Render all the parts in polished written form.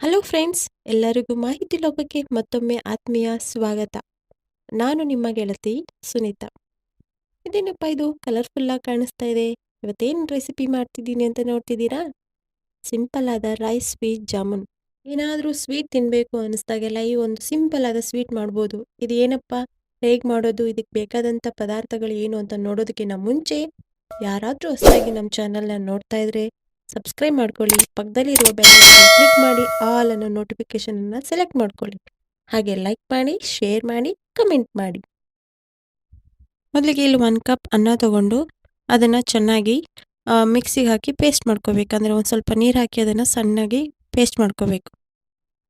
Hello friends, ಎಲ್ಲರಿಗೂ ಮಾಹಿತಿ ಲೋಕಕ್ಕೆ ಮತ್ತೊಮ್ಮೆ ಆತ್ಮೀಯ ಸ್ವಾಗತ. ನಾನು ನಿಮ್ಮ ಗೆಳತಿ ಸುನೀತಾ. ಇದೇನಪ್ಪ ಇದು ಕಲರ್ಫುಲ್ಲಾಗಿ ಕಾಣಿಸ್ತಾ ಇದೆ. ಇವತ್ತೇನು ರೆಸಿಪಿ ಮಾಡ್ತಿದ್ದೀನಿ ಅಂತ ನೋಡ್ತಿದ್ದೀರಾ? ಸಿಂಪಲ್ ಆದ ರೈಸ್ ಸ್ವೀಟ್ ಜಾಮೂನ್. ಏನಾದರೂ ಸ್ವೀಟ್ ತಿನ್ನಬೇಕು ಅನ್ನಿಸ್ದಾಗೆಲ್ಲ ಈ ಒಂದು ಸಿಂಪಲ್ ಆದ ಸ್ವೀಟ್ ಮಾಡ್ಬೋದು. ಇದು ಏನಪ್ಪ, ಹೇಗೆ ಮಾಡೋದು, ಇದಕ್ಕೆ ಬೇಕಾದಂಥ ಪದಾರ್ಥಗಳು ಏನು ಅಂತ ನೋಡೋದಕ್ಕಿಂತ ಮುಂಚೆ ಯಾರಾದರೂ ಹೊಸದಾಗಿ ನಮ್ಮ ಚಾನಲ್ನ ನೋಡ್ತಾ ಇದ್ರೆ ಸಬ್ಸ್ಕ್ರೈಬ್ ಮಾಡ್ಕೊಳ್ಳಿ. ಪಕ್ಕದಲ್ಲಿರುವ ಬೆಲ್ ಐಕಾನ್ ಕ್ಲಿಕ್ ಮಾಡಿ ಆಲ್ ಅನ್ನೋ ನೋಟಿಫಿಕೇಶನನ್ನು ಸೆಲೆಕ್ಟ್ ಮಾಡ್ಕೊಳ್ಳಿ. ಹಾಗೆ ಲೈಕ್ ಮಾಡಿ, ಶೇರ್ ಮಾಡಿ, ಕಮೆಂಟ್ ಮಾಡಿ. ಮೊದಲಿಗೆ ಇಲ್ಲಿ 1 ಕಪ್ ಅನ್ನ ತಗೊಂಡು ಅದನ್ನು ಚೆನ್ನಾಗಿ ಮಿಕ್ಸಿಗೆ ಹಾಕಿ ಪೇಸ್ಟ್ ಮಾಡ್ಕೋಬೇಕಂದ್ರೆ ಒಂದು ಸ್ವಲ್ಪ ನೀರು ಹಾಕಿ ಅದನ್ನು ಸಣ್ಣಗೆ ಪೇಸ್ಟ್ ಮಾಡ್ಕೋಬೇಕು.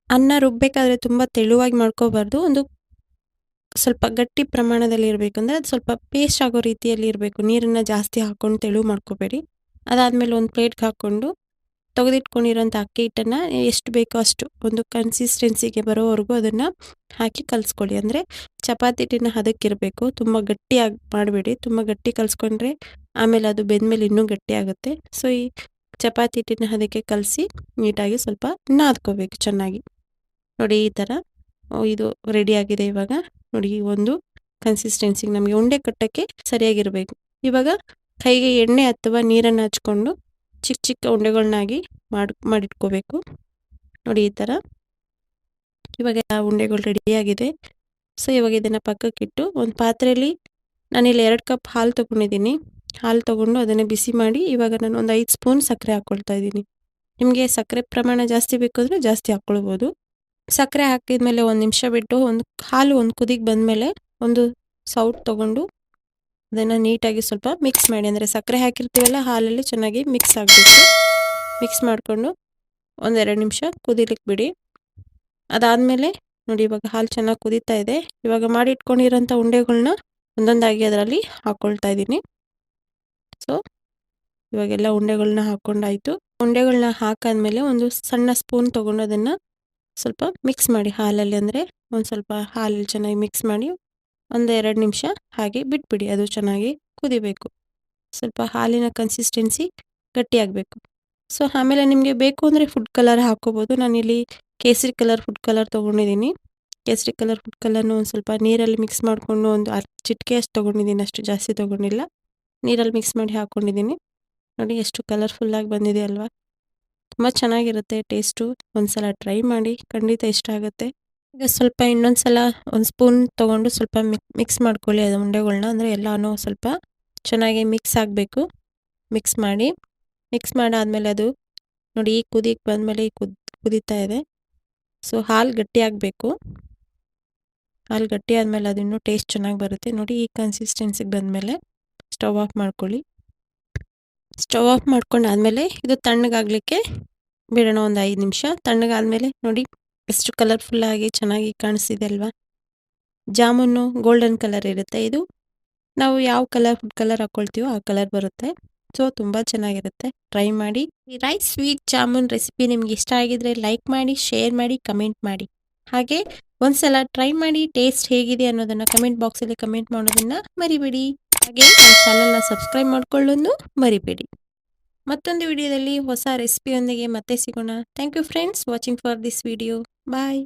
ಅನ್ನ ರುಬ್ಬಬೇಕಾದ್ರೆ ತುಂಬ ತೆಳುವಾಗಿ ಮಾಡ್ಕೋಬಾರ್ದು, ಒಂದು ಸ್ವಲ್ಪ ಗಟ್ಟಿ ಪ್ರಮಾಣದಲ್ಲಿ ಇರಬೇಕು. ಅಂದರೆ ಅದು ಸ್ವಲ್ಪ ಪೇಸ್ಟ್ ಆಗೋ ರೀತಿಯಲ್ಲಿ ಇರಬೇಕು. ನೀರನ್ನು ಜಾಸ್ತಿ ಹಾಕ್ಕೊಂಡು ತೆಳು ಮಾಡ್ಕೋಬೇಡಿ. ಅದಾದಮೇಲೆ ಒಂದು ಪ್ಲೇಟ್ಗೆ ಹಾಕ್ಕೊಂಡು ತೆಗೆದಿಟ್ಕೊಂಡಿರೋಂಥ ಅಕ್ಕಿ ಹಿಟ್ಟನ್ನು ಎಷ್ಟು ಬೇಕೋ ಅಷ್ಟು ಒಂದು ಕನ್ಸಿಸ್ಟೆನ್ಸಿಗೆ ಬರೋವರೆಗೂ ಅದನ್ನು ಹಾಕಿ ಕಲಿಸ್ಕೊಳ್ಳಿ. ಅಂದರೆ ಚಪಾತಿ ಹಿಟ್ಟಿನ ಹದಕ್ಕಿರಬೇಕು, ತುಂಬ ಗಟ್ಟಿಯಾಗಿ ಮಾಡಬೇಡಿ. ತುಂಬ ಗಟ್ಟಿ ಕಲಿಸ್ಕೊಂಡ್ರೆ ಆಮೇಲೆ ಅದು ಬೆಂದಮೇಲೆ ಇನ್ನೂ ಗಟ್ಟಿ ಆಗುತ್ತೆ. ಸೊ ಈ ಚಪಾತಿ ಹಿಟ್ಟಿನ ಹದಕ್ಕೆ ಕಲಸಿ ನೀಟಾಗಿ ಸ್ವಲ್ಪ ನಾದ್ಕೋಬೇಕು ಚೆನ್ನಾಗಿ. ನೋಡಿ ಈ ಥರ ಇದು ರೆಡಿಯಾಗಿದೆ. ಇವಾಗ ನೋಡಿ ಈ ಒಂದು ಕನ್ಸಿಸ್ಟೆನ್ಸಿಗೆ ನಮಗೆ ಉಂಡೆ ಕಟ್ಟೋಕ್ಕೆ ಸರಿಯಾಗಿರಬೇಕು. ಇವಾಗ ಕೈಗೆ ಎಣ್ಣೆ ಅಥವಾ ನೀರನ್ನು ಹಚ್ಕೊಂಡು ಚಿಕ್ಕ ಚಿಕ್ಕ ಉಂಡೆಗಳನ್ನಾಗಿ ಮಾಡಿಟ್ಕೋಬೇಕು. ನೋಡಿ ಈ ಥರ ಇವಾಗ ಉಂಡೆಗಳು ರೆಡಿಯಾಗಿದೆ. ಸೊ ಇವಾಗ ಇದನ್ನು ಪಕ್ಕಕ್ಕಿಟ್ಟು ಒಂದು ಪಾತ್ರೆಯಲ್ಲಿ ನಾನಿಲ್ಲಿ 2 ಕಪ್ ಹಾಲು ತೊಗೊಂಡಿದ್ದೀನಿ. ಹಾಲು ತೊಗೊಂಡು ಅದನ್ನು ಬಿಸಿ ಮಾಡಿ ಇವಾಗ ನಾನು ಒಂದು 5 ಸ್ಪೂನ್ ಸಕ್ಕರೆ ಹಾಕ್ಕೊಳ್ತಾ ಇದ್ದೀನಿ. ನಿಮಗೆ ಸಕ್ಕರೆ ಪ್ರಮಾಣ ಜಾಸ್ತಿ ಬೇಕು ಅಂದರೆ ಜಾಸ್ತಿ ಹಾಕ್ಕೊಳ್ಬೋದು. ಸಕ್ಕರೆ ಹಾಕಿದ್ಮೇಲೆ 1 ನಿಮಿಷ ಬಿಟ್ಟು ಹಾಲು ಒಂದು ಕುದಿಗೆ ಬಂದಮೇಲೆ ಒಂದು ಸೌಟ್ ತೊಗೊಂಡು ಅದನ್ನು ನೀಟಾಗಿ ಸ್ವಲ್ಪ ಮಿಕ್ಸ್ ಮಾಡಿ. ಅಂದರೆ ಸಕ್ಕರೆ ಹಾಕಿರ್ತೀವಲ್ಲ ಹಾಲಲ್ಲಿ ಚೆನ್ನಾಗಿ ಮಿಕ್ಸ್ ಆಗಬೇಕು. ಮಿಕ್ಸ್ ಮಾಡಿಕೊಂಡು 1-2 ನಿಮಿಷ ಕುದಿಲಿಕ್ಕೆ ಬಿಡಿ. ಅದಾದಮೇಲೆ ನೋಡಿ ಇವಾಗ ಹಾಲು ಚೆನ್ನಾಗಿ ಕುದೀತಾ ಇದೆ. ಇವಾಗ ಮಾಡಿಟ್ಕೊಂಡಿರೋಂಥ ಉಂಡೆಗಳನ್ನ ಒಂದೊಂದಾಗಿ ಅದರಲ್ಲಿ ಹಾಕ್ಕೊಳ್ತಾ ಇದ್ದೀನಿ. ಸೊ ಇವಾಗೆಲ್ಲ ಉಂಡೆಗಳನ್ನ ಹಾಕ್ಕೊಂಡಾಯಿತು. ಉಂಡೆಗಳನ್ನ ಹಾಕಾದ್ಮೇಲೆ ಒಂದು ಸಣ್ಣ ಸ್ಪೂನ್ ತೊಗೊಂಡು ಅದನ್ನು ಸ್ವಲ್ಪ ಮಿಕ್ಸ್ ಮಾಡಿ ಹಾಲಲ್ಲಿ. ಅಂದರೆ ಒಂದು ಸ್ವಲ್ಪ ಹಾಲಲ್ಲಿ ಚೆನ್ನಾಗಿ ಮಿಕ್ಸ್ ಮಾಡಿ 1-2 ನಿಮಿಷ ಹಾಗೆ ಬಿಟ್ಬಿಡಿ. ಅದು ಚೆನ್ನಾಗಿ ಕುದಿಬೇಕು. ಸ್ವಲ್ಪ ಹಾಲಿನ ಕನ್ಸಿಸ್ಟೆನ್ಸಿ ಗಟ್ಟಿಯಾಗಬೇಕು. ಸೊ ಆಮೇಲೆ ನಿಮಗೆ ಬೇಕು ಅಂದರೆ ಫುಡ್ ಕಲರ್ ಹಾಕ್ಕೋಬೋದು. ನಾನಿಲ್ಲಿ ಕೇಸರಿ ಕಲರ್ ಫುಡ್ ಕಲರ್ ತೊಗೊಂಡಿದ್ದೀನಿ. ಕೇಸರಿ ಕಲರ್ ಫುಡ್ ಕಲರ್ನು ಒಂದು ಸ್ವಲ್ಪ ನೀರಲ್ಲಿ ಮಿಕ್ಸ್ ಮಾಡಿಕೊಂಡು ಒಂದು ಚಿಟಿಕೆ ಅಷ್ಟು ತೊಗೊಂಡಿದ್ದೀನಿ, ಅಷ್ಟು ಜಾಸ್ತಿ ತೊಗೊಂಡಿಲ್ಲ. ನೀರಲ್ಲಿ ಮಿಕ್ಸ್ ಮಾಡಿ ಹಾಕ್ಕೊಂಡಿದ್ದೀನಿ. ನೋಡಿ ಎಷ್ಟು ಕಲರ್ಫುಲ್ಲಾಗಿ ಬಂದಿದೆ ಅಲ್ವಾ? ತುಂಬ ಚೆನ್ನಾಗಿರುತ್ತೆ ಟೇಸ್ಟು. ಒಂದು ಸಲ ಟ್ರೈ ಮಾಡಿ, ಖಂಡಿತ ಇಷ್ಟ ಆಗುತ್ತೆ. ಈಗ ಸ್ವಲ್ಪ ಇನ್ನೊಂದು ಸಲ ಒಂದು ಸ್ಪೂನ್ ತೊಗೊಂಡು ಸ್ವಲ್ಪ ಮಿಕ್ಸ್ ಮಾಡ್ಕೊಳ್ಳಿ ಅದು ಉಂಡೆಗಳನ್ನ. ಅಂದರೆ ಎಲ್ಲನೂ ಸ್ವಲ್ಪ ಚೆನ್ನಾಗಿ ಮಿಕ್ಸ್ ಆಗಬೇಕು. ಮಿಕ್ಸ್ ಮಾಡಾದಮೇಲೆ ಅದು ನೋಡಿ ಈ ಕುದಿಗೆ ಬಂದಮೇಲೆ ಈ ಕುದೀತಾ ಇದೆ. ಸೊ ಹಾಲು ಗಟ್ಟಿಯಾಗಬೇಕು. ಹಾಲು ಗಟ್ಟಿ ಆದಮೇಲೆ ಅದು ಇನ್ನೂ ಟೇಸ್ಟ್ ಚೆನ್ನಾಗಿ ಬರುತ್ತೆ. ನೋಡಿ ಈ ಕನ್ಸಿಸ್ಟೆನ್ಸಿಗೆ ಬಂದಮೇಲೆ ಸ್ಟವ್ ಆಫ್ ಮಾಡ್ಕೊಳ್ಳಿ. ಸ್ಟವ್ ಆಫ್ ಮಾಡ್ಕೊಂಡಾದಮೇಲೆ ಇದು ತಣ್ಣಗಾಗಲಿಕ್ಕೆ ಬಿಡೋಣ ಒಂದು 5 ನಿಮಿಷ. ತಣ್ಣಗಾದಮೇಲೆ ನೋಡಿ ಎಷ್ಟು ಕಲರ್ಫುಲ್ಲಾಗಿ ಚೆನ್ನಾಗಿ ಕಾಣಿಸ್ತಿದೆ ಅಲ್ವಾ? ಜಾಮೂನು ಗೋಲ್ಡನ್ ಕಲರ್ ಇರುತ್ತೆ. ಇದು ನಾವು ಯಾವ ಕಲರ್ ಫುಡ್ ಕಲರ್ ಹಾಕ್ಕೊಳ್ತೀವೋ ಆ ಕಲರ್ ಬರುತ್ತೆ. ಸೊ ತುಂಬ ಚೆನ್ನಾಗಿರುತ್ತೆ, ಟ್ರೈ ಮಾಡಿ. ಈ ರೈಸ್ ಸ್ವೀಟ್ ಜಾಮೂನ್ ರೆಸಿಪಿ ನಿಮ್ಗೆ ಇಷ್ಟ ಆಗಿದ್ರೆ ಲೈಕ್ ಮಾಡಿ, ಶೇರ್ ಮಾಡಿ, ಕಮೆಂಟ್ ಮಾಡಿ. ಹಾಗೆ ಒಂದ್ಸಲ ಟ್ರೈ ಮಾಡಿ ಟೇಸ್ಟ್ ಹೇಗಿದೆ ಅನ್ನೋದನ್ನು ಕಮೆಂಟ್ ಬಾಕ್ಸಲ್ಲಿ ಕಮೆಂಟ್ ಮಾಡೋದನ್ನು ಮರಿಬೇಡಿ. ಹಾಗೆ ನನ್ನ ಚಾನಲ್ನ ಸಬ್ಸ್ಕ್ರೈಬ್ ಮಾಡ್ಕೊಳ್ಳೋದು ಮರಿಬೇಡಿ. ಮತ್ತೊಂದು ವಿಡಿಯೋದಲ್ಲಿ ಹೊಸ ರೆಸಿಪಿಯೊಂದಿಗೆ ಮತ್ತೆ ಸಿಗೋಣ. Thank you friends watching for this video. Bye.